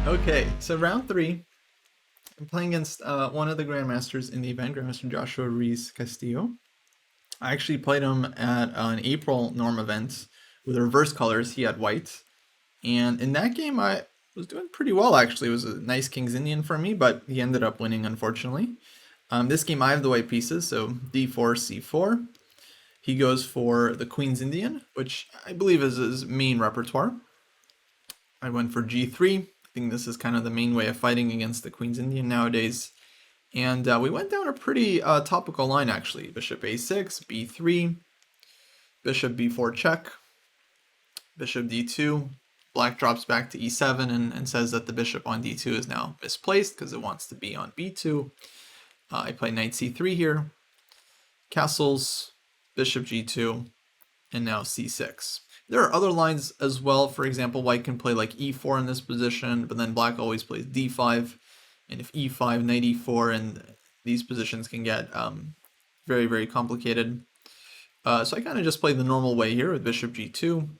Okay, so round 3, I'm playing against one of the grandmasters in the event, Grandmaster Joshua Ruiz Castillo. I actually played him at an April Norm event with reverse colors. He had white, and in that game I was doing pretty well actually. It was a nice King's Indian for me, but he ended up winning unfortunately. This game I have the white pieces, so d4, c4. He goes for the Queen's Indian, which I believe is his main repertoire. I went for g3. I think this is kind of the main way of fighting against the Queen's Indian nowadays. And we went down a pretty topical line actually. Bishop a6, b3, bishop b4 check, bishop d2. Black drops back to e7 and says that the bishop on d2 is now misplaced because it wants to be on b2. I play knight c3 here, castles, bishop g2, and now c6. There are other lines as well. For example, white can play like e4 in this position, but then black always plays d5. And if e5, knight e4, and these positions can get very, very complicated. So I kind of just play the normal way here with bishop g2,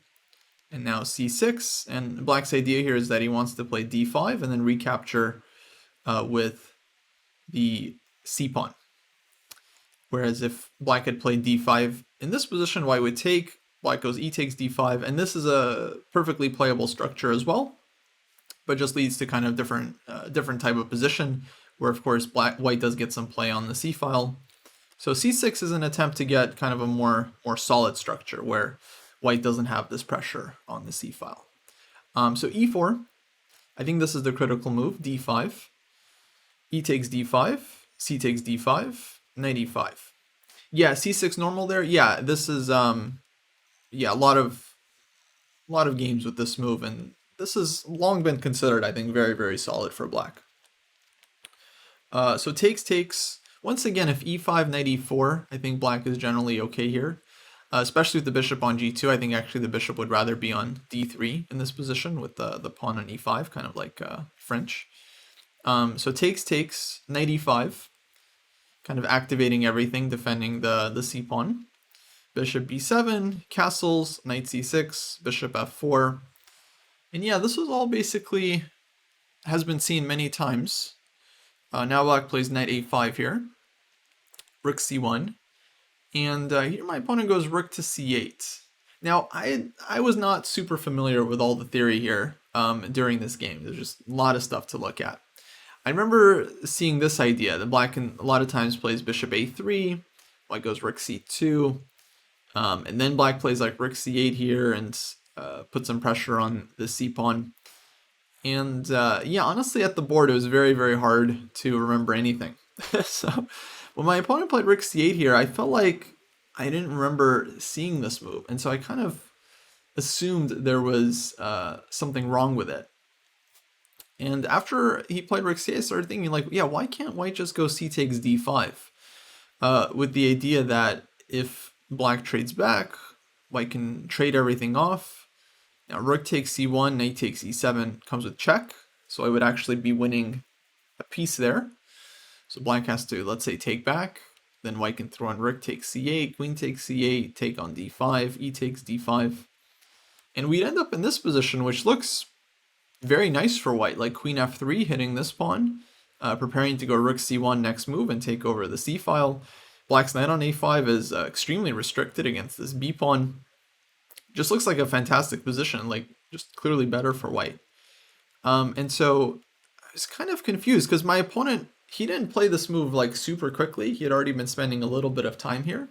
and now c6. And black's idea here is that he wants to play d5 and then recapture with the c-pawn. Whereas if black had played d5 in this position, white would take, black goes e takes d5, and this is a perfectly playable structure as well, but just leads to kind of different type of position, where of course white does get some play on the c file. So c6 is an attempt to get kind of a more solid structure where white doesn't have this pressure on the c file. So e4, I think this is the critical move. d5, e takes d5, c takes d5, knight e5. Yeah, c6 normal there. Yeah, this is yeah, a lot of games with this move, and this has long been considered, I think, very, very solid for black. So takes. Once again, if e5, knight e4, I think black is generally okay here, especially with the bishop on g2. I think actually the bishop would rather be on d3 in this position with the pawn on e5, kind of like French. So takes, knight e5, kind of activating everything, defending the c-pawn. Bishop b7, castles, knight c6, bishop f4. And yeah, this was all basically has been seen many times. Now black plays knight a5 here, rook c1, and here my opponent goes rook to c8. Now I was not super familiar with all the theory here during this game. There's just a lot of stuff to look at. I remember seeing this idea that black a lot of times plays bishop a3, white goes rook c2, and then black plays like rook c8 here and put some pressure on the c-pawn. And yeah, honestly at the board it was very, very hard to remember anything. So when my opponent played rook c8 here, I felt like I didn't remember seeing this move. And so I kind of assumed there was something wrong with it. And after he played rook c8, I started thinking like, yeah, why can't white just go c takes d5? With the idea that if black trades back, white can trade everything off. Now rook takes c1, knight takes e7 comes with check, so I would actually be winning a piece there. So black has to, let's say, take back, then white can throw in rook takes c8, queen takes c8, take on d5, e takes d5. And we'd end up in this position, which looks very nice for white, like queen f3 hitting this pawn, preparing to go rook c1 next move and take over the c file. Black's knight on a5 is extremely restricted against this b pawn. Just looks like a fantastic position, like just clearly better for white. And so I was kind of confused because my opponent, he didn't play this move like super quickly. He had already been spending a little bit of time here.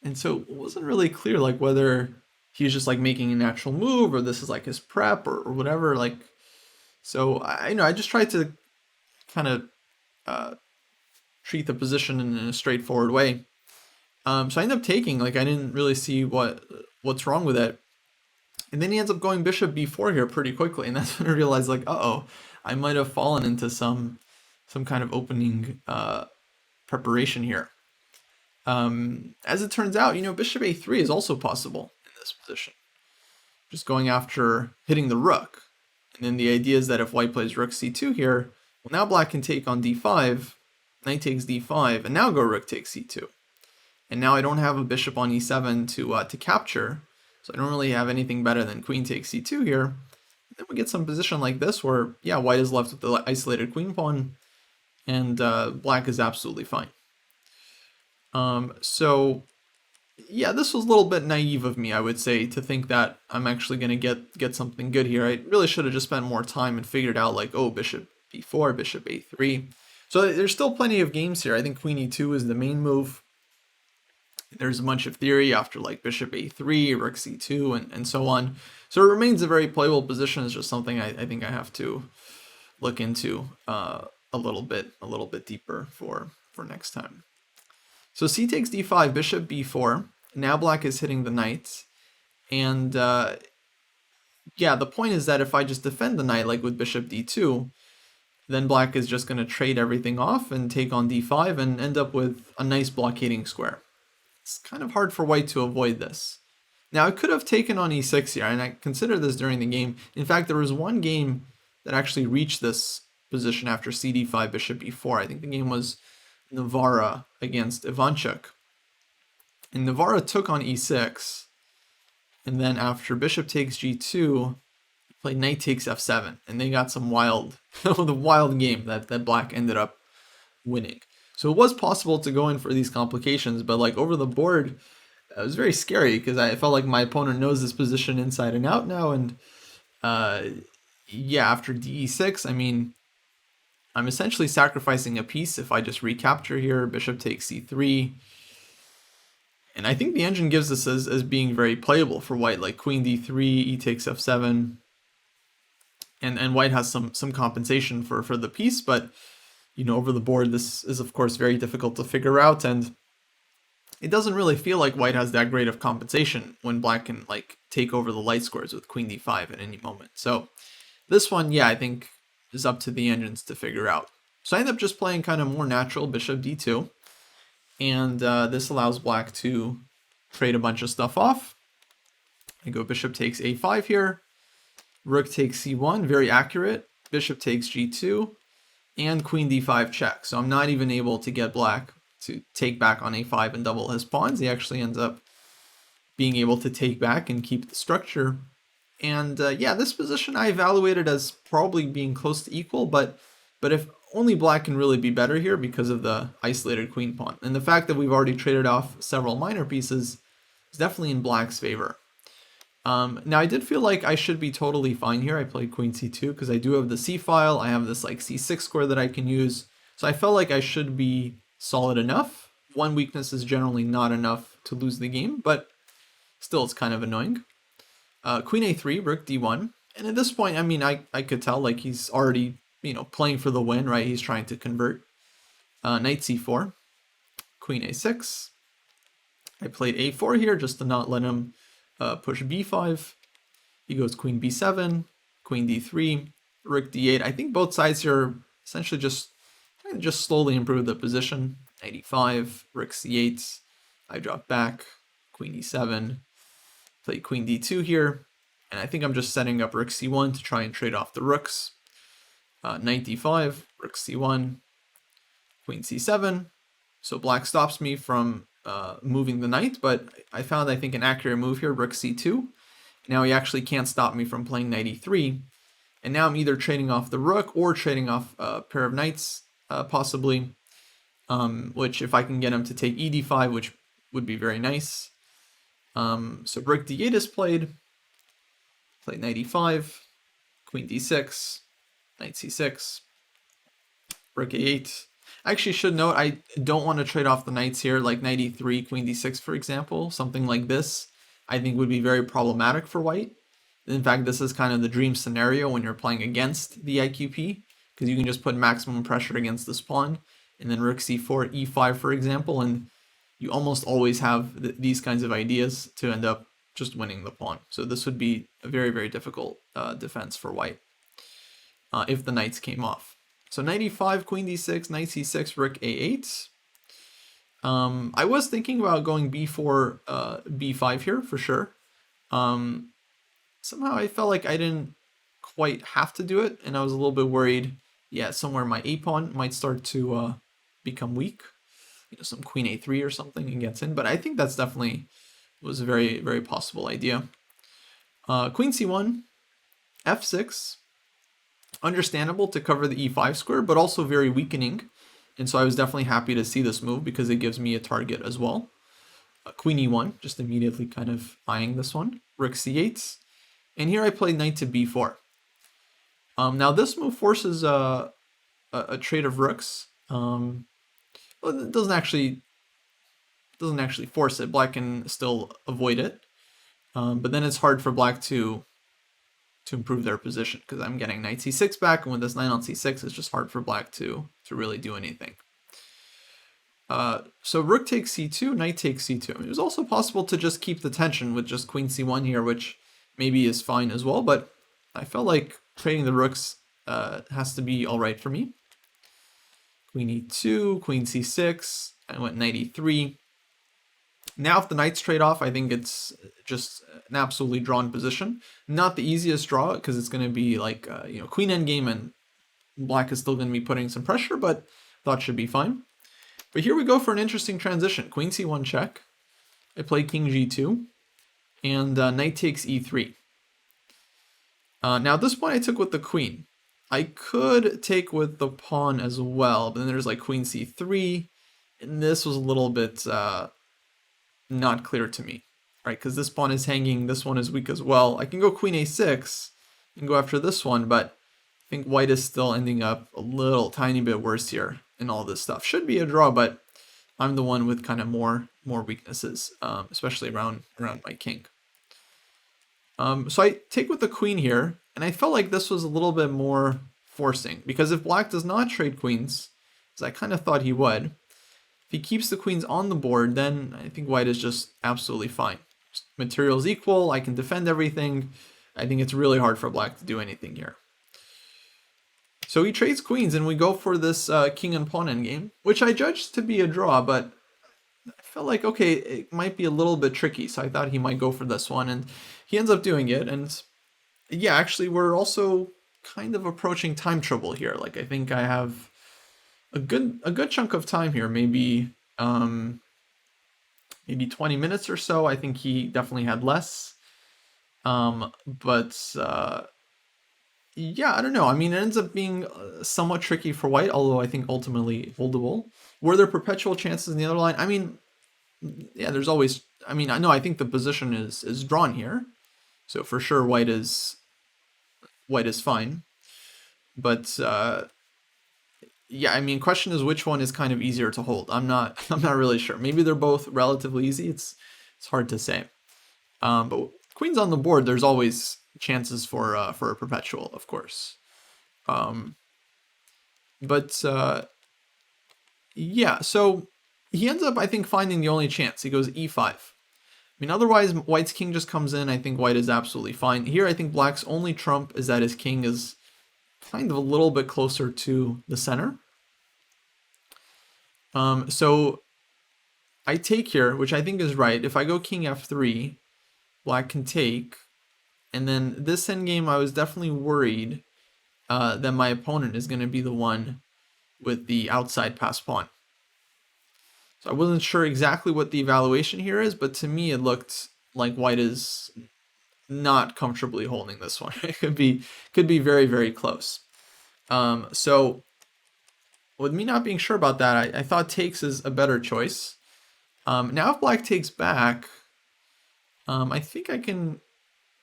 And so it wasn't really clear like whether he was just like making a natural move or this is like his prep or whatever. Like, so I just tried to kind of treat the position in a straightforward way. So I ended up taking, like I didn't really see what's wrong with it. And then he ends up going bishop b4 here pretty quickly, and that's when I realized like, uh-oh, I might have fallen into some kind of opening preparation here. As it turns out, bishop a3 is also possible in this position. Just going after hitting the rook. And then the idea is that if white plays rook c2 here, well now black can take on d5, knight takes d5, and now go rook takes c2. And now I don't have a bishop on e7 to capture, so I don't really have anything better than queen takes c2 here. Then we get some position like this where, yeah, white is left with the isolated queen pawn, and black is absolutely fine. So yeah, this was a little bit naive of me, I would say, to think that I'm actually going to get something good here. I really should have just spent more time and figured out, like, oh, bishop b4, bishop a3. So there's still plenty of games here. I think queen e2 is the main move. There's a bunch of theory after, like, bishop a3, rook c2, and so on. So it remains a very playable position. It's just something I think I have to look into a little bit deeper for next time. So c takes d5, bishop b4. Now black is hitting the knight. And yeah, the point is that if I just defend the knight, like with bishop d2, then black is just going to trade everything off and take on d5 and end up with a nice blockading square. It's kind of hard for white to avoid this. Now, I could have taken on e6 here, and I considered this during the game. In fact, there was one game that actually reached this position after cd5, bishop e4. I think the game was Navarra against Ivanchuk. And Navarra took on e6, and then after bishop takes g2, he played knight takes f7, and they got some wild, the wild game that black ended up winning. So it was possible to go in for these complications, but like over the board, it was very scary because I felt like my opponent knows this position inside and out now, and yeah, after de6, I mean, I'm essentially sacrificing a piece if I just recapture here. Bishop takes c3. And I think the engine gives this as being very playable for white, like queen d3, e takes f7. And white has some compensation for the piece, but you know, over the board, this is of course very difficult to figure out, and it doesn't really feel like white has that great of compensation when black can like take over the light squares with queen d5 at any moment. So this one, yeah, I think is up to the engines to figure out. So I end up just playing kind of more natural bishop d2, and this allows black to trade a bunch of stuff off. I go bishop takes a5 here, rook takes c1, very accurate, bishop takes g2, and queen d5 check. So I'm not even able to get black to take back on a5 and double his pawns. He actually ends up being able to take back and keep the structure. And yeah, this position I evaluated as probably being close to equal, but if only black can really be better here because of the isolated queen pawn. And the fact that we've already traded off several minor pieces is definitely in black's favor. Now I did feel like I should be totally fine here. I played queen c2 because I do have the c file. I have this like c6 square that I can use. So I felt like I should be solid enough. One weakness is generally not enough to lose the game, but still it's kind of annoying. Queen a3, rook d1. And at this point, I mean, I could tell like he's already, you know, playing for the win, right? He's trying to convert. Knight c4, queen a6. I played a4 here just to not let him push b5. He goes queen b7, queen d3, rook d8. I think both sides here essentially just slowly improve the position. Knight e5, rook c8. I drop back, queen e7. Play queen d2 here, and I think I'm just setting up rook c1 to try and trade off the rooks. Knight d5, rook c1, queen c7. So black stops me from moving the knight, but I found, I think, an accurate move here, rook c2. Now he actually can't stop me from playing knight e3, and now I'm either trading off the rook or trading off a pair of knights, possibly, which if I can get him to take e d5, which would be very nice. So rook d8 is played, knight e5, queen d6, knight c6, rook a8. I actually should note I don't want to trade off the knights here, like knight e3, queen d6, for example. Something like this I think would be very problematic for white. In fact, this is kind of the dream scenario when you're playing against the IQP, because you can just put maximum pressure against this pawn, and then rook c4, e5, for example, and you almost always have these kinds of ideas to end up just winning the pawn. So this would be a very, very difficult defense for white if the knights came off. So knight e5, queen d6, knight c6, rook a8. I was thinking about going b4, b5 here for sure. Somehow I felt like I didn't quite have to do it, and I was a little bit worried, yeah, somewhere my a pawn might start to become weak. You know, some queen a3 or something and gets in, but I think that's definitely was a very, very possible idea. Queen c1. f6, understandable to cover the e5 square, but also very weakening. And so I was definitely happy to see this move because it gives me a target as well. Queen e1, just immediately kind of eyeing this one. Rook c8. And here I played knight to b4. Now this move forces a trade of rooks. Well, it doesn't actually force it. Black can still avoid it. But then it's hard for black to improve their position because I'm getting knight c6 back, and with this knight on c6, it's just hard for black to really do anything. So rook takes c2, knight takes c2. I mean, it was also possible to just keep the tension with just queen c1 here, which maybe is fine as well, but I felt like trading the rooks has to be all right for me. Queen e2, queen c6, I went knight e3. Now if the knights trade off, I think it's just an absolutely drawn position. Not the easiest draw because it's going to be like queen endgame, and black is still going to be putting some pressure, but thought should be fine. But here we go for an interesting transition. Queen c1 check. I play king g2, and knight takes e3. Now at this point I took with the queen. I could take with the pawn as well, but then there's like queen c3, and this was a little bit not clear to me, right? Because this pawn is hanging, this one is weak as well. I can go queen a6 and go after this one, but I think white is still ending up a little tiny bit worse here in all this stuff. Should be a draw, but I'm the one with kind of more weaknesses, especially around my king. So I take with the queen here, and I felt like this was a little bit more forcing, because if black does not trade queens, as I kind of thought he would, if he keeps the queens on the board, then I think white is just absolutely fine. Material's equal, I can defend everything. I think it's really hard for black to do anything here. So he trades queens, and we go for this king and pawn endgame, which I judged to be a draw, but I felt like, okay, it might be a little bit tricky, so I thought he might go for this one, and he ends up doing it. And yeah, actually, we're also kind of approaching time trouble here. Like, I think I have a good chunk of time here, maybe 20 minutes or so. I think he definitely had less. Yeah, I don't know. I mean, it ends up being somewhat tricky for white, although I think ultimately holdable. Were there perpetual chances in the other line? I mean, yeah, there's always. I mean, I think the position is drawn here, so for sure white is fine. But yeah, I mean, question is which one is kind of easier to hold. I'm not really sure. Maybe they're both relatively easy. It's hard to say. But queen's on the board, there's always chances for a perpetual, of course. Yeah, so he ends up, I think, finding the only chance. He goes e5. I mean, otherwise, white's king just comes in. I think white is absolutely fine. Here, I think black's only trump is that his king is kind of a little bit closer to the center. So I take here, which I think is right. If I go king f3, black can take. And then this endgame, I was definitely worried that my opponent is going to be the one with the outside pass pawn. So I wasn't sure exactly what the evaluation here is, but to me it looked like white is not comfortably holding this one. It could be very, very close. So with me not being sure about that, I thought takes is a better choice. Now if black takes back, I think I can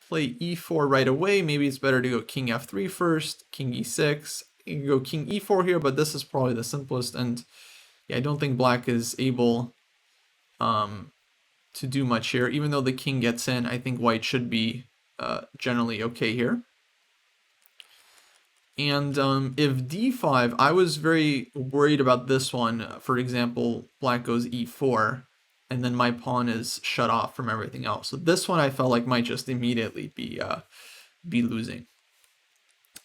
play e4 right away. Maybe it's better to go king f3 first, king e6. You can go king e4 here, but this is probably the simplest. And yeah, I don't think black is able to do much here. Even though the king gets in, I think white should be generally okay here. And if d5, I was very worried about this one. For example, black goes e4, and then my pawn is shut off from everything else. So this one I felt like might just immediately be losing.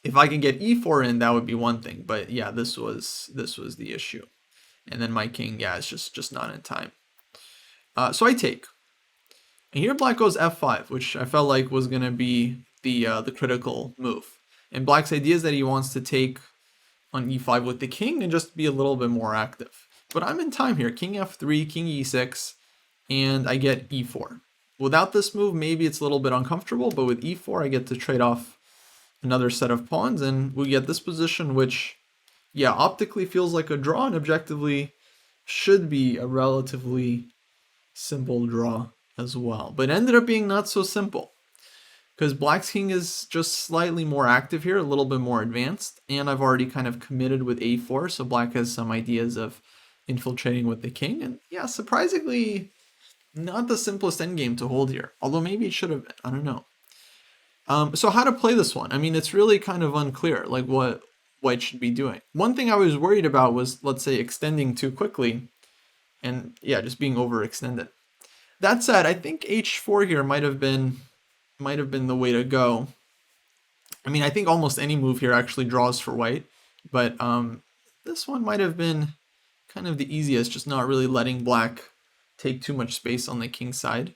If I can get e4 in, that would be one thing. But yeah, this was the issue. And then my king, yeah, is just not in time. So I take. And here black goes f5, which I felt like was going to be the critical move. And black's idea is that he wants to take on e5 with the king and just be a little bit more active. But I'm in time here. King f3, king e6, and I get e4. Without this move, maybe it's a little bit uncomfortable, but with e4, I get to trade off another set of pawns, and we get this position, which, yeah, optically feels like a draw, and objectively should be a relatively simple draw as well. But it ended up being not so simple, because Black's king is just slightly more active here, a little bit more advanced, and I've already kind of committed with a4, so Black has some ideas of infiltrating with the king, and yeah, surprisingly, not the simplest endgame to hold here, although maybe it should have been, I don't know. So how to play this one? I mean, it's really kind of unclear, like what White should be doing. One thing I was worried about was, let's say, extending too quickly, and yeah, just being overextended. That said, I think h4 here might have been the way to go. I mean, I think almost any move here actually draws for White, but this one might have been kind of the easiest, just not really letting Black take too much space on the king side.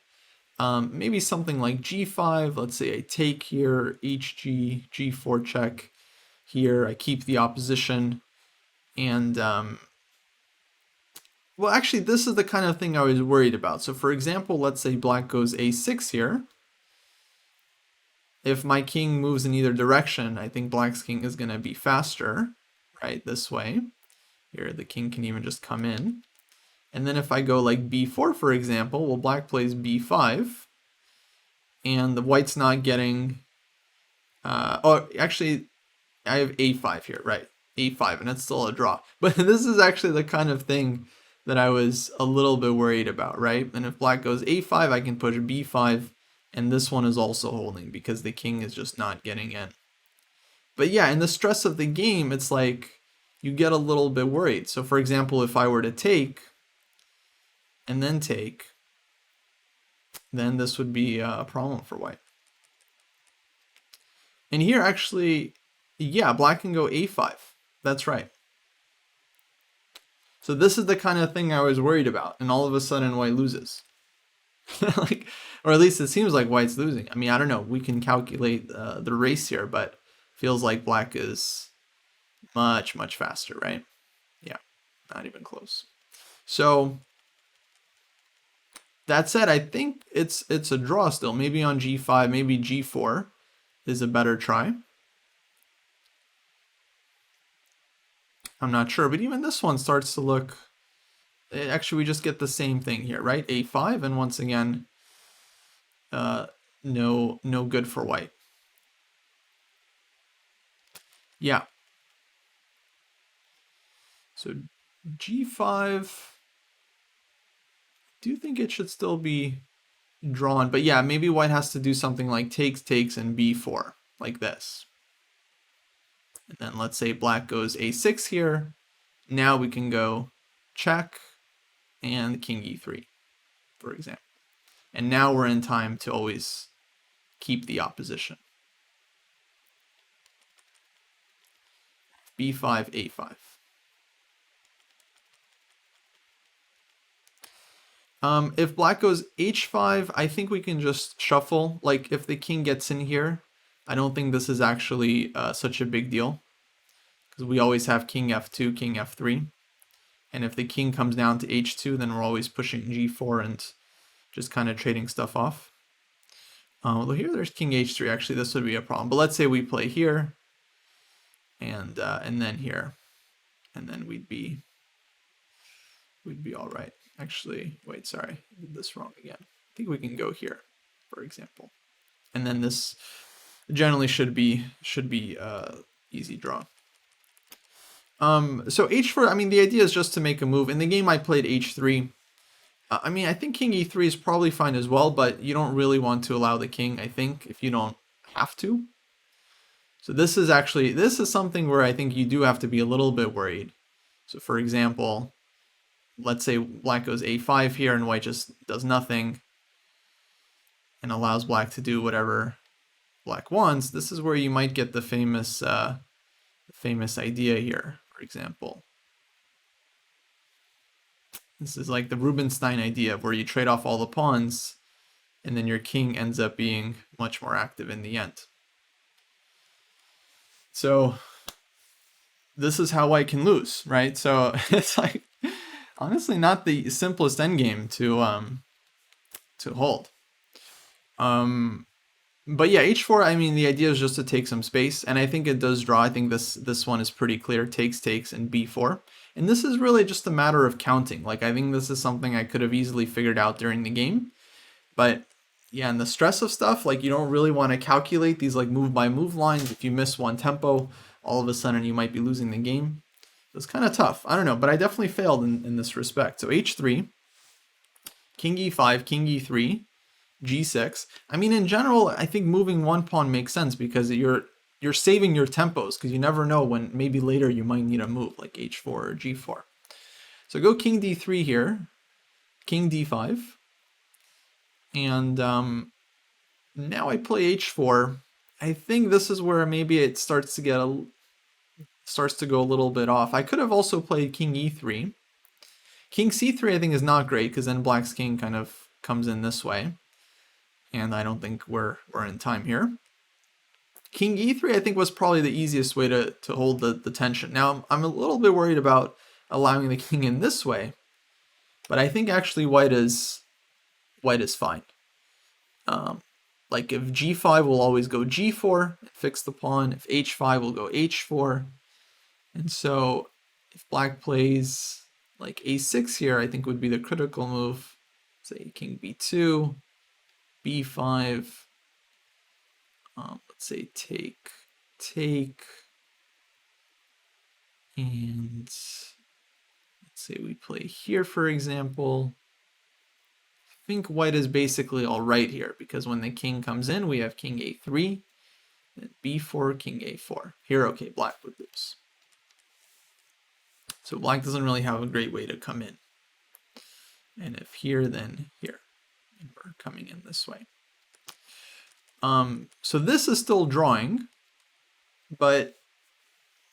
Maybe something like g5, let's say I take here, hg, g4 check here, I keep the opposition, and well, actually, this is the kind of thing I was worried about. So for example, let's say Black goes a6 here. If my king moves in either direction, I think Black's king is going to be faster, right, this way. Here, the king can even just come in. And then if I go like b4, for example, well, Black plays b5, and the White's not getting, oh, actually, I have a5 here, right, a5, and it's still a draw. But this is actually the kind of thing that I was a little bit worried about, right? And if Black goes a5, I can push b5, and this one is also holding because the king is just not getting in. But yeah, in the stress of the game, it's like you get a little bit worried. So for example, if I were to take and then take, then this would be a problem for White. And here actually, yeah, Black can go a5. That's right. So this is the kind of thing I was worried about, and all of a sudden White loses. Like, or at least it seems like White's losing. I mean, I don't know. We can calculate the race here, but feels like Black is much, much faster, right? Yeah, not even close. So that said, I think it's a draw still. Maybe on g5, maybe g4 is a better try. I'm not sure, but even this one starts to look, actually we just get the same thing here, right? a5, and once again, no good for White. Yeah. So g5, do you think it should still be drawn? But yeah, maybe White has to do something like takes, takes, and b4, like this. And then let's say Black goes a6 here. Now we can go check and king e3, for example. And now we're in time to always keep the opposition. b5, a5. If Black goes h5, I think we can just shuffle. Like if the king gets in here, I don't think this is actually such a big deal, because we always have king f2, king f3. And if the king comes down to h2, then we're always pushing g4 and just kind of trading stuff off. Well, here there's king h3. Actually, this would be a problem. But let's say we play here, and then here, and then we'd be all right. Actually, wait, sorry, I did this wrong again. I think we can go here, for example, and then this generally should be easy draw. So h4, I mean, the idea is just to make a move. In the game I played h3. I mean, I think king e3 is probably fine as well, but you don't really want to allow the king, I think, if you don't have to. So this is something where I think you do have to be a little bit worried. So for example, let's say Black goes a5 here and White just does nothing and allows Black to do whatever Black wants. This is where you might get the famous idea here, for example. This is like the Rubinstein idea where you trade off all the pawns and then your king ends up being much more active in the end. So this is how White can lose, right? So it's like honestly not the simplest endgame to hold. But yeah, h4, I mean, the idea is just to take some space, and I think it does draw. I think this one is pretty clear, takes, and b4. And this is really just a matter of counting. Like, I think this is something I could have easily figured out during the game. But yeah, and the stress of stuff, like, you don't really want to calculate these like move by move lines. If you miss one tempo, all of a sudden you might be losing the game. It's kind of tough. I don't know, but I definitely failed in this respect. So h3, king e5, king e3, g6. I mean, in general, I think moving one pawn makes sense because you're saving your tempos, because you never know when maybe later you might need a move like h4 or g4. So go king d3 here, king d5, and now I play h4. I think this is where maybe it starts to go a little bit off. I could have also played king e3. King c3 I think is not great because then black's king kind of comes in this way. And I don't think we're in time here. King e3 I think was probably the easiest way to hold the tension. Now I'm a little bit worried about allowing the king in this way, but I think actually white is fine. Like if g5 will always go g4, fix the pawn. If h5 will go h4. And so if black plays like a6 here, I think would be the critical move. Say king b2, b5, let's say take, and let's say we play here, for example. I think white is basically all right here, because when the king comes in, we have king a3, then b4, king a4. Here, okay, black would lose. So black doesn't really have a great way to come in. And if here, then here. And we're coming in this way. So this is still drawing, but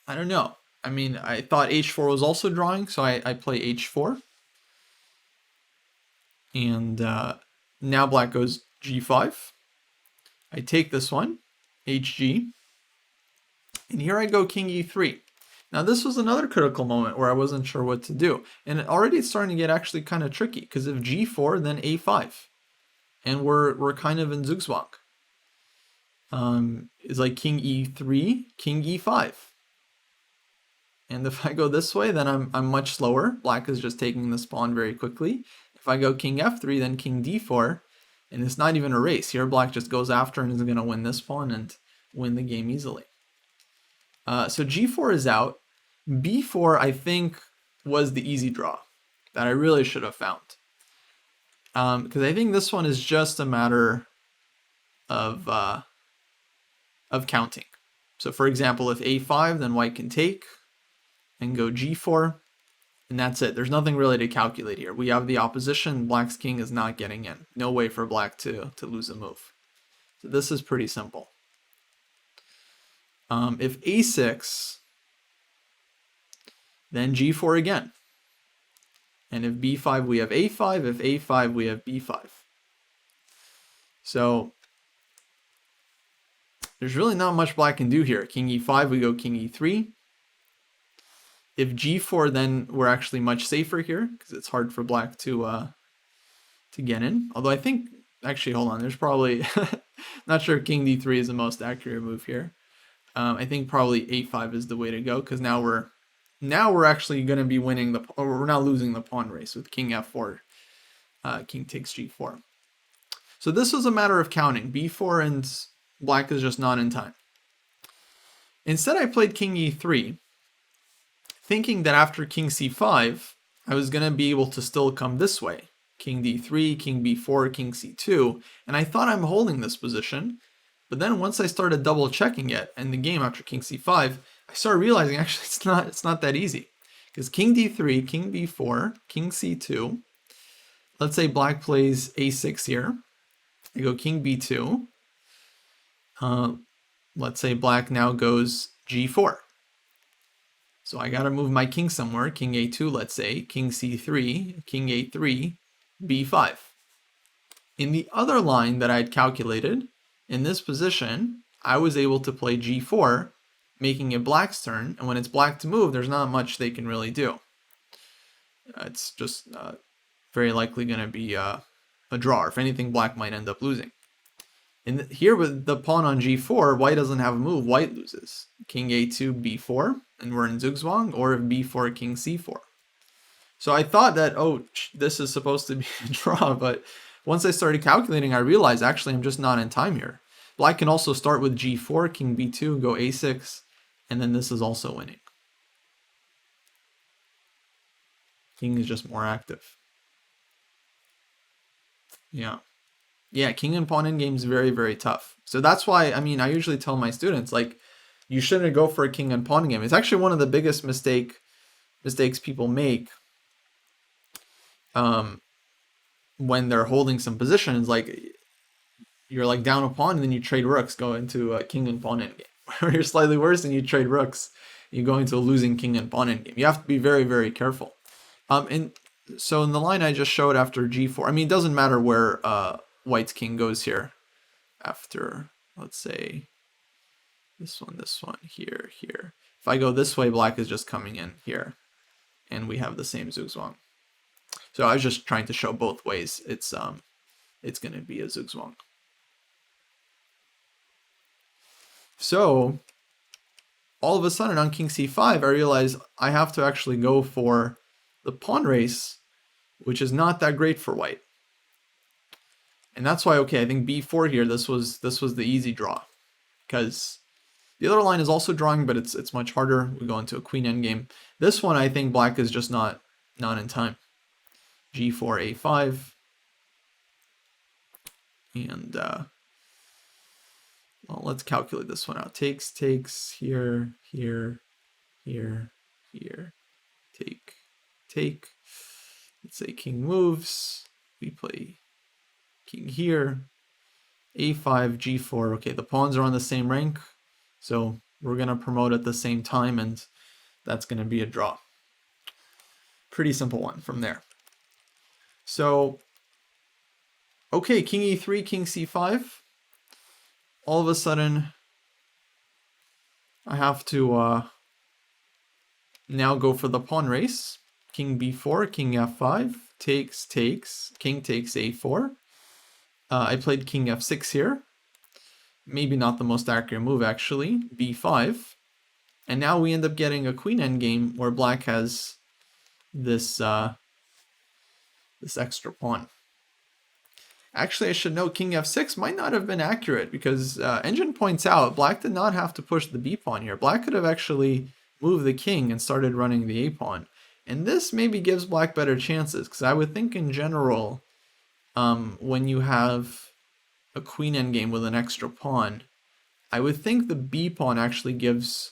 I don't know. I mean, I thought h4 was also drawing, so I play h4. And now black goes g5. I take this one, hg. And here I go king e3. Now this was another critical moment where I wasn't sure what to do. And already it's starting to get actually kind of tricky, because if g4, then a5. And we're kind of in Zugzwang. It's like king e3, king e5. And if I go this way, then I'm much slower. Black is just taking this pawn very quickly. If I go king f3, then king d4, and it's not even a race. Here black just goes after and is going to win this pawn and win the game easily. So g4 is out. b4, I think, was the easy draw that I really should have found. Because I think this one is just a matter of counting. So for example, if a5, then white can take and go g4, and that's it. There's nothing really to calculate here. We have the opposition. Black's king is not getting in. No way for black to lose a move. So this is pretty simple. If a6, then g4 again. And if b5, we have a5. If a5, we have b5. So there's really not much black can do here. King e5, we go king e3. If g4, then we're actually much safer here, because it's hard for black to get in. Although I think, actually, hold on, there's probably, not sure if king d3 is the most accurate move here. I think probably a5 is the way to go, because now we're actually going to be winning or we're not losing the pawn race with king f4, king takes g4. So this was a matter of counting. b4 and black is just not in time. Instead, I played king e3, thinking that after king c5, I was going to be able to still come this way. King d3, king b4, king c2, and I thought I'm holding this position. But then once I started double checking it in the game after king c5, I started realizing actually it's not that easy. Because king d3, king b4, king c2. Let's say black plays a6 here. I go king b2. Let's say black now goes g4. So I got to move my king somewhere. King a2, let's say. King c3, king a3, b5. In the other line that I'd calculated, in this position, I was able to play g4, making it black's turn. And when it's black to move, there's not much they can really do. It's just very likely going to be a draw. Or if anything, black might end up losing. And here with the pawn on g4, white doesn't have a move, white loses. King a2, b4, and we're in Zugzwang, or if b4, king c4. So I thought that, oh, this is supposed to be a draw, but once I started calculating, I realized actually I'm just not in time here. Black can also start with g4, king b2, go a6, and then this is also winning. King is just more active. Yeah. Yeah, king and pawn endgame is very, very tough. So that's why, I mean, I usually tell my students, like, you shouldn't go for a king and pawn game. It's actually one of the biggest mistakes people make when they're holding some positions. Like, you're like down a pawn and then you trade rooks, go into a king and pawn endgame. Or you're slightly worse and you trade rooks, you go into a losing king and pawn endgame. You have to be very, very careful. And so in the line I just showed after g4, I mean, it doesn't matter where white's king goes here after, let's say, this one, here, here. If I go this way, black is just coming in here, and we have the same Zugzwang. So I was just trying to show both ways. It's going to be a Zugzwang. So all of a sudden on king c5, I realize I have to actually go for the pawn race, which is not that great for white. And that's why, okay, I think b4 here, this was the easy draw, because the other line is also drawing, but it's much harder. We go into a queen endgame. This one, I think black is just not in time. g4, a5, and well, let's calculate this one out. Takes, here, here, here, here, take. Let's say king moves. We play king here, a5, g4. Okay, the pawns are on the same rank, so we're going to promote at the same time, and that's going to be a draw. Pretty simple one from there. So, okay, king e3, king c5. All of a sudden, I have to now go for the pawn race. King b4, king f5, takes, king takes a4. I played king f6 here. Maybe not the most accurate move, actually. b5. And now we end up getting a queen endgame where black has this this extra pawn. Actually, I should note king f6 might not have been accurate, because Engine points out black did not have to push the b pawn here. Black could have actually moved the king and started running the a pawn. And this maybe gives black better chances, because I would think in general, when you have a queen endgame with an extra pawn, I would think the b pawn actually gives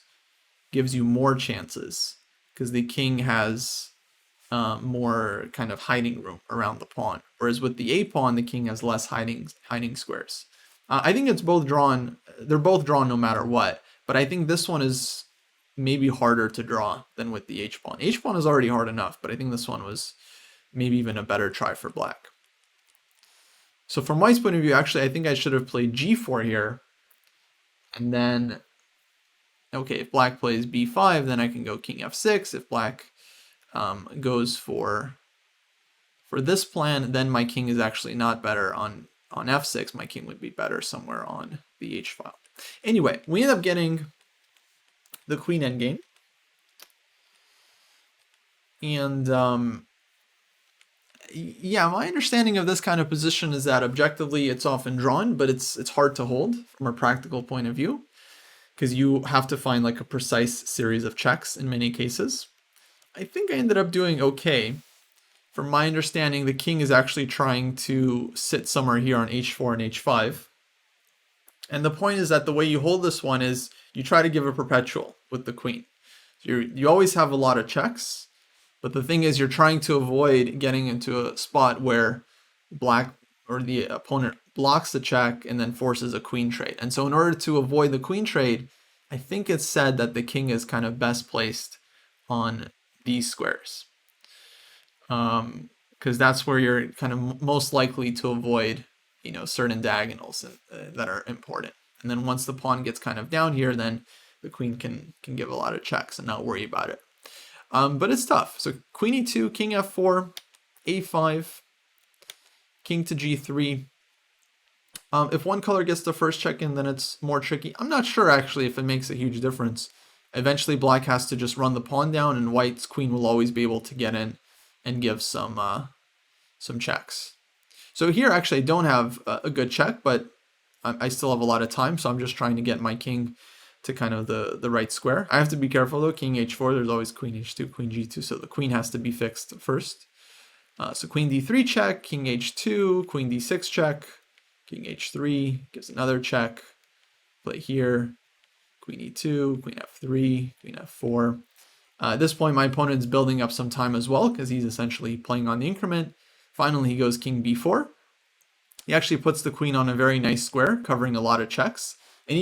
you more chances, because the king has more kind of hiding room around the pawn, whereas with the a pawn, the king has less hiding squares. I think it's both drawn. They're both drawn no matter what, but I think this one is maybe harder to draw than with the h pawn. H pawn is already hard enough, but I think this one was maybe even a better try for black. So from white's point of view, actually, I think I should have played g4 here, and then, okay, if black plays b5, then I can go king f6. If black goes for this plan, then my king is actually not better on f6. My king would be better somewhere on the h file. Anyway, we end up getting the queen endgame, and yeah, my understanding of this kind of position is that objectively it's often drawn, but it's hard to hold from a practical point of view, because you have to find like a precise series of checks in many cases. I think I ended up doing okay. From my understanding, the king is actually trying to sit somewhere here on h4 and h5. And the point is that the way you hold this one is you try to give a perpetual with the queen. So you always have a lot of checks, but the thing is you're trying to avoid getting into a spot where black or the opponent blocks the check and then forces a queen trade. And so in order to avoid the queen trade, I think it's said that the king is kind of best placed on these squares, because that's where you're kind of most likely to avoid, you know, certain diagonals that are important. And then once the pawn gets kind of down here, then the queen can give a lot of checks and not worry about it. But it's tough. So queen e2, king f4, a5, king to g3. If one color gets the first check in, then it's more tricky. I'm not sure actually if it makes a huge difference. Eventually black has to just run the pawn down, and white's queen will always be able to get in and give some checks. So here actually I don't have a good check, but I still have a lot of time, so I'm just trying to get my king to kind of the right square. I have to be careful though. King h4, there's always queen h2, queen g2, so the queen has to be fixed first. So queen d3 check, king h2, queen d6 check, king h3 gives another check, play here, queen e2, queen f3, queen f4. At this point, my opponent's building up some time as well because he's essentially playing on the increment. Finally, he goes king b4. He actually puts the queen on a very nice square, covering a lot of checks. And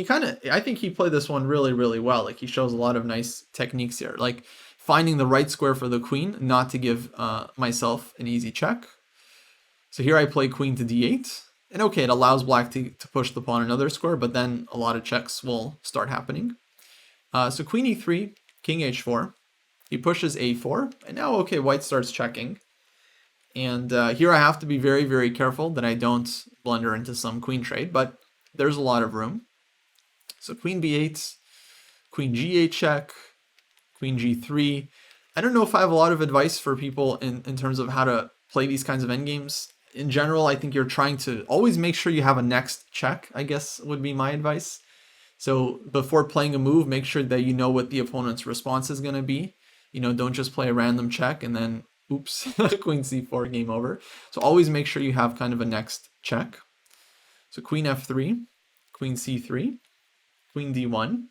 I think he played this one really, really well. Like, he shows a lot of nice techniques here. Like, finding the right square for the queen, not to give myself an easy check. So here I play queen to d8. And okay, it allows black to push the pawn another square, but then a lot of checks will start happening. So queen e3, king h4. He pushes a4. And now, okay, white starts checking. And here I have to be very, very careful that I don't blunder into some queen trade, but there's a lot of room. So queen b8, queen g8 check, queen g3. I don't know if I have a lot of advice for people in terms of how to play these kinds of endgames. In general, I think you're trying to always make sure you have a next check, I guess would be my advice. So before playing a move, make sure that you know what the opponent's response is going to be. You know, don't just play a random check and then, oops, queen c4, game over. So always make sure you have kind of a next check. So queen f3, queen c3, queen d1.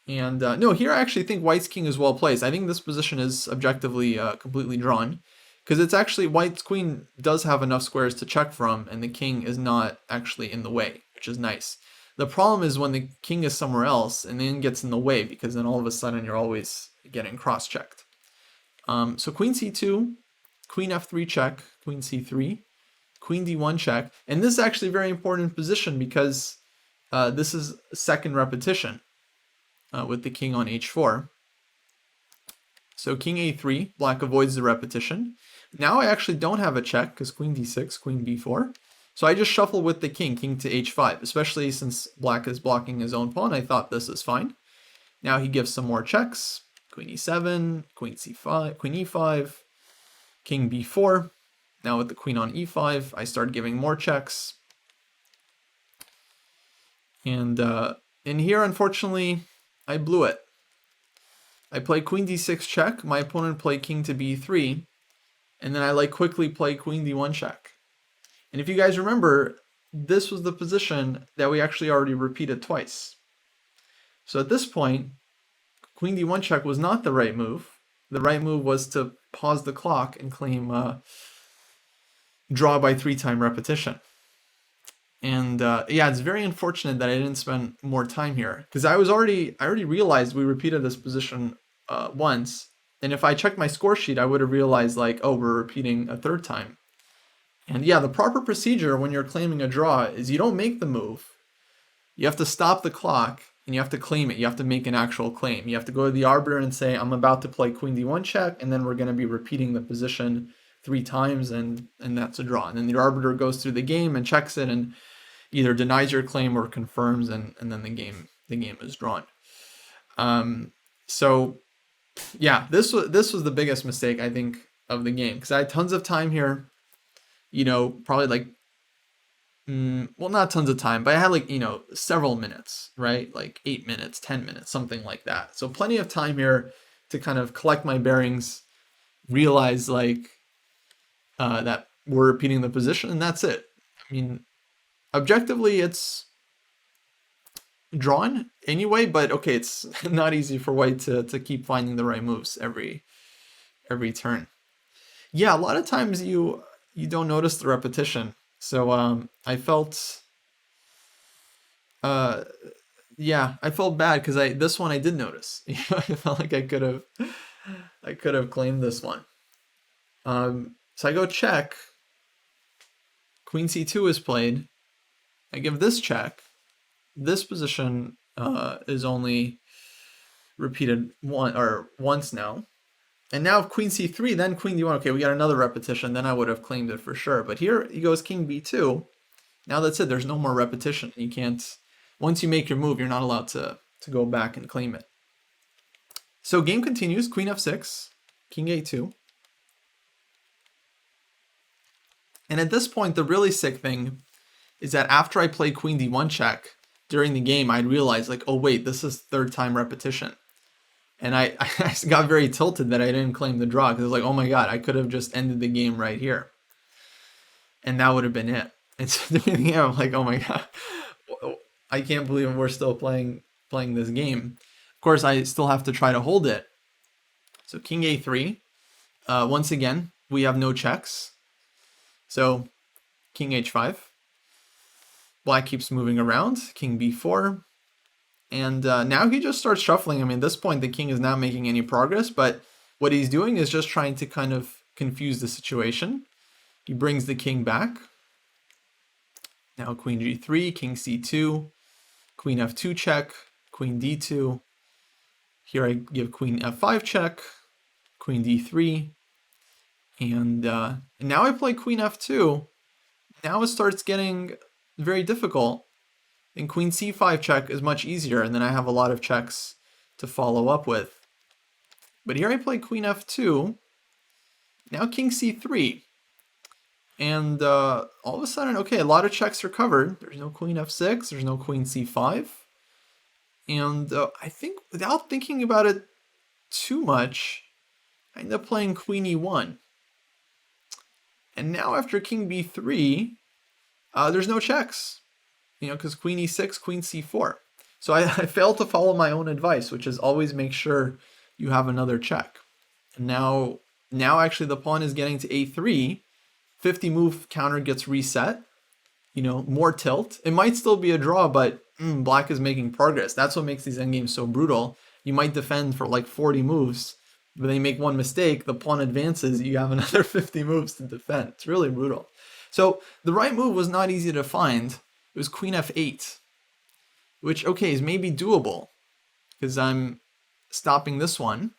And no, here I actually think white's king is well placed. I think this position is objectively completely drawn. Because it's actually, white's queen does have enough squares to check from, and the king is not actually in the way, which is nice. The problem is when the king is somewhere else and then gets in the way, because then all of a sudden you're always getting cross-checked. So queen c2, queen f3 check, queen c3, queen d1 check. And this is actually a very important position because this is second repetition with the king on h4. So king a3, black avoids the repetition. Now I actually don't have a check because queen d6, queen b4. So I just shuffle with the king to h5, especially since black is blocking his own pawn. I thought this is fine. Now he gives some more checks. Queen e7, queen c5, queen e5, king b4. Now with the queen on e5, I start giving more checks. And in here, unfortunately, I blew it. I play queen d6 check. My opponent played king to b3. And then I quickly play queen d1 check. And if you guys remember, this was the position that we actually already repeated twice. So at this point, queen d1 check was not the right move. The right move was to pause the clock and claim draw by 3-time repetition. And yeah, it's very unfortunate that I didn't spend more time here, because I already realized we repeated this position once. And if I checked my score sheet, I would have realized oh, we're repeating a third time. And yeah, the proper procedure when you're claiming a draw is you don't make the move. You have to stop the clock and you have to claim it. You have to make an actual claim. You have to go to the arbiter and say, I'm about to play queen d1 check, and then we're going to be repeating the position 3 times, and that's a draw. And then the arbiter goes through the game and checks it and either denies your claim or confirms, and then the game is drawn. So yeah, this was the biggest mistake, I think, of the game, because I had tons of time here, probably well, not tons of time, but I had several minutes, right? 8 minutes, 10 minutes, something like that. So plenty of time here to kind of collect my bearings, realize that we're repeating the position, and that's it. I mean, objectively, it's drawn anyway, but okay, it's not easy for white to keep finding the right moves every turn. Yeah, a lot of times you don't notice the repetition. So I felt yeah, I felt bad because this one I did notice. I felt like I could have claimed this one. So I go check. Queen c2 is played. I give this check. This position is only repeated once now. And now queen c3, then queen d1. Okay, we got another repetition. Then I would have claimed it for sure. But here he goes king b2. Now that's it. There's no more repetition. You can't, once you make your move, you're not allowed to go back and claim it. So game continues, queen f6, king a2. And at this point, the really sick thing is that after I play queen d1 check, during the game, I'd realize like, oh wait, this is third time repetition. And I got very tilted that I didn't claim the draw, because I was like, oh my god, I could have just ended the game right here. And that would have been it. And so during the game, I'm like, oh my god, I can't believe we're still playing this game. Of course, I still have to try to hold it. So king a3. Once again, we have no checks. So king h5. Black keeps moving around. King b4. And now he just starts shuffling. I mean, at this point, the king is not making any progress, but what he's doing is just trying to kind of confuse the situation. He brings the king back. Now queen g3, king c2, queen f2 check, queen d2. Here I give queen f5 check, queen d3, and now I play queen f2. Now it starts getting very difficult. And queen c5 check is much easier, and then I have a lot of checks to follow up with. But here I play queen f2, now king c3. And all of a sudden, okay, a lot of checks are covered. There's no queen f6, there's no queen c5. And I think, without thinking about it too much, I end up playing queen e1. And now after king b3, there's no checks. You know, because queen e6, queen c4. So I failed to follow my own advice, which is always make sure you have another check. And now actually the pawn is getting to a3. 50 move counter gets reset. You know, more tilt. It might still be a draw, but black is making progress. That's what makes these endgames so brutal. You might defend for like 40 moves, but then you make one mistake, the pawn advances, you have another 50 moves to defend. It's really brutal. So the right move was not easy to find. It was queen f8, which, okay, is maybe doable, because I'm stopping this one.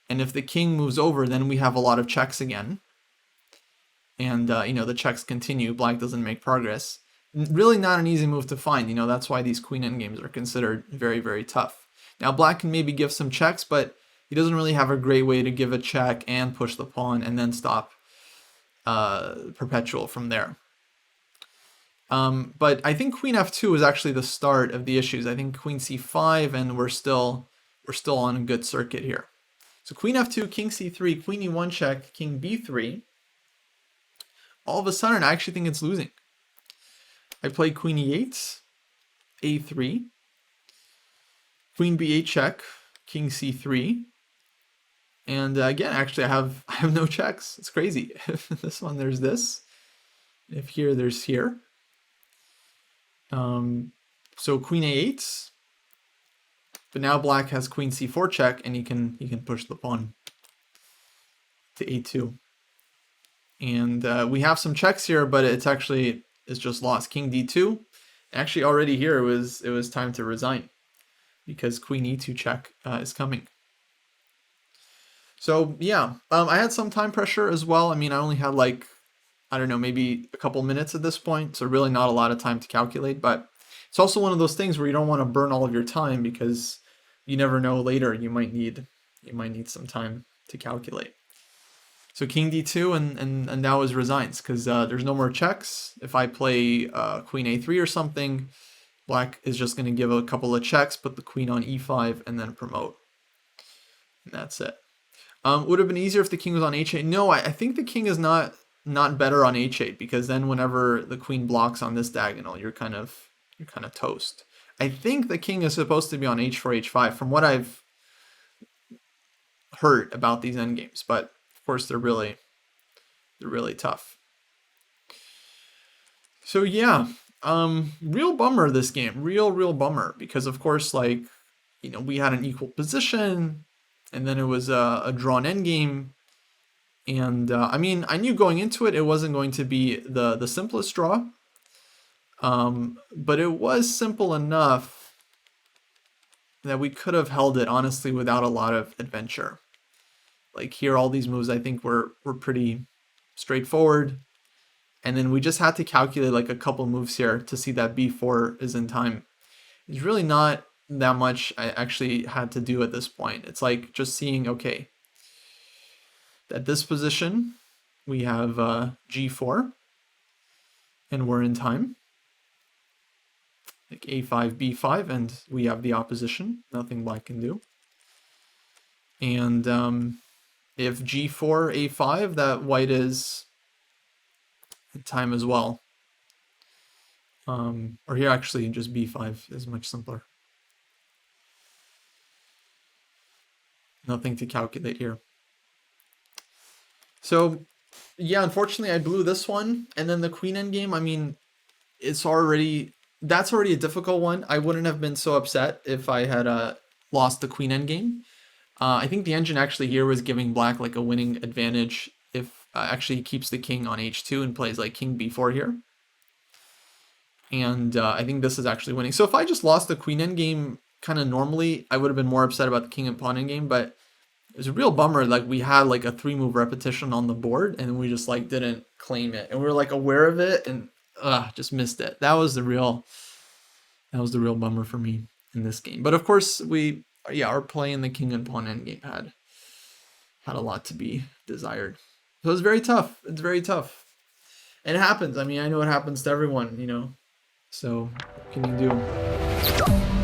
And if the king moves over, then we have a lot of checks again. And, you know, the checks continue. Black doesn't make progress. Really not an easy move to find. You know, that's why these queen endgames are considered very, very tough. Now, black can maybe give some checks, but he doesn't really have a great way to give a check and push the pawn and then stop perpetual from there. But I think queen f2 is actually the start of the issues. I think queen c5, and we're still on a good circuit here. So queen f2, king c3, queen e1 check, king b3. All of a sudden, I actually think it's losing. I play queen e8, a3, queen b8 check, king c3, and again, actually, I have no checks. It's crazy. This one, there's this. If here, there's here. So queen a8, but now black has queen c4 check, and he can push the pawn to a2. And we have some checks here, but it's just lost. King d2. Actually, already here it was time to resign, because queen e2 check is coming. So yeah, I had some time pressure as well. I mean, I only had like, I don't know, maybe a couple minutes at this point, so really not a lot of time to calculate. But it's also one of those things where you don't want to burn all of your time, because you never know, later you might need some time to calculate. So king d2, and now is resigns, because there's no more checks. If I play queen a3 or something, black is just going to give a couple of checks, put the queen on e5, and then promote. And that's it. Would have been easier if the king was on h8. No, I think the king is not better on h8, because then whenever the queen blocks on this diagonal, you're kind of toast. I think the king is supposed to be on h4, h5, from what I've heard about these endgames, but of course they're really tough. So yeah, real bummer this game, real bummer, because of course, like, you know, we had an equal position, and then it was a drawn endgame. And I mean, I knew going into it, it wasn't going to be the simplest draw, but it was simple enough that we could have held it, honestly, without a lot of adventure. Like here, all these moves I think were pretty straightforward. And then we just had to calculate like a couple moves here to see that b4 is in time. It's really not that much I actually had to do at this point. It's like just seeing, okay, at this position, we have g4, and we're in time. Like a5, b5, and we have the opposition. Nothing black can do. And if g4, a5, that white is in time as well. Or here actually just b5 is much simpler. Nothing to calculate here. So yeah, unfortunately I blew this one, and then the queen endgame, I mean, that's already a difficult one. I wouldn't have been so upset if I had lost the queen endgame. I think the engine actually here was giving black like a winning advantage if actually he keeps the king on h2 and plays like king b4 here. And I think this is actually winning. So if I just lost the queen endgame kind of normally, I would have been more upset about the king and pawn endgame, but it was a real bummer. Like we had like a 3-move repetition on the board and we just like didn't claim it. And we were like aware of it and just missed it. That was the real bummer for me in this game. But of course our play in the king and pawn endgame had a lot to be desired. So it's very tough. It's very tough. And it happens. I mean, I know it happens to everyone, you know. So what can you do?